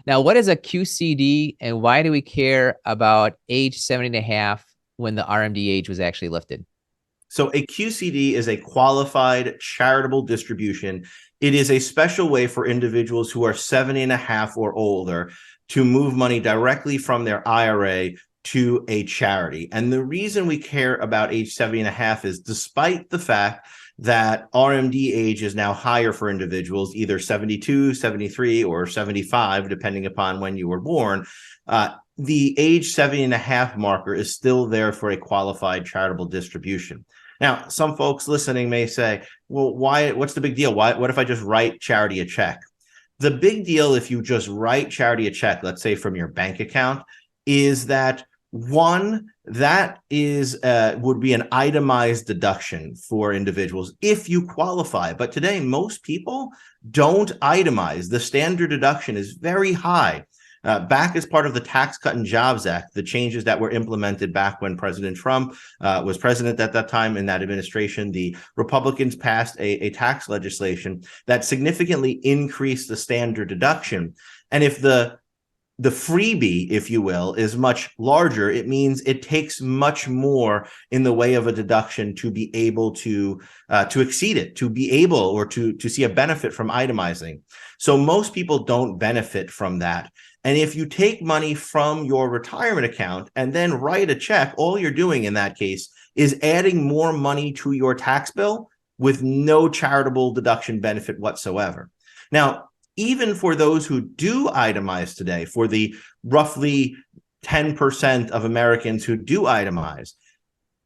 Now, what is a QCD and why do we care about age 70 and a half when the RMD age was actually lifted? So a QCD is a qualified charitable distribution. It is a special way for individuals who are 70 and a half or older to move money directly from their IRA to a charity. And the reason we care about age 70 and a half is despite the fact that RMD age is now higher for individuals, either 72, 73, or 75, depending upon when you were born, the age 70 and a half marker is still there for a qualified charitable distribution. Now, some folks listening may say, well, what's the big deal? What if I just write charity a check? The big deal if you just write charity a check, let's say from your bank account, is that one, that is would be an itemized deduction for individuals if you qualify. But today, most people don't itemize. The standard deduction is very high. Back as part of the Tax Cut and Jobs Act, the changes that were implemented back when President Trump was president at that time in that administration, the Republicans passed a tax legislation that significantly increased the standard deduction. And if the freebie, if you will, is much larger, it means it takes much more in the way of a deduction to be able to exceed it, to be able or to see a benefit from itemizing. So most people don't benefit from that. And if you take money from your retirement account and then write a check, all you're doing in that case is adding more money to your tax bill with no charitable deduction benefit whatsoever. Now, even for those who do itemize today, for the roughly 10% of Americans who do itemize,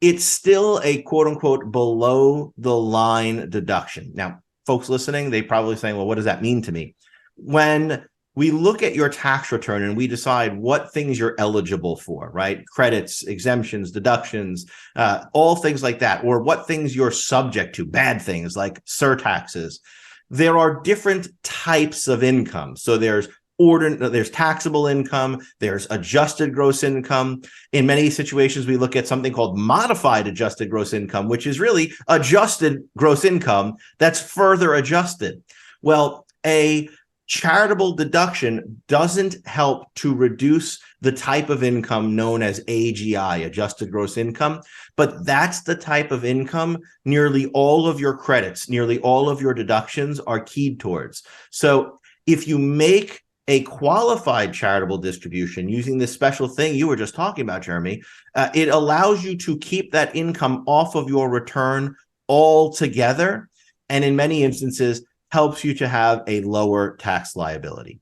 it's still a quote unquote below the line deduction. Now, folks listening, they probably saying, well, what does that mean to me? When we look at your tax return and we decide what things you're eligible for, right? Credits, exemptions, deductions, all things like that, or what things you're subject to, bad things like surtaxes. There are different types of income. So there's taxable income, there's adjusted gross income. In many situations, we look at something called modified adjusted gross income, which is really adjusted gross income that's further adjusted. Well, a charitable deduction doesn't help to reduce the type of income known as AGI, adjusted gross income, but that's the type of income nearly all of your credits, nearly all of your deductions are keyed towards. So if you make a qualified charitable distribution using this special thing you were just talking about, Jeremy, it allows you to keep that income off of your return altogether, and in many instances, helps you to have a lower tax liability.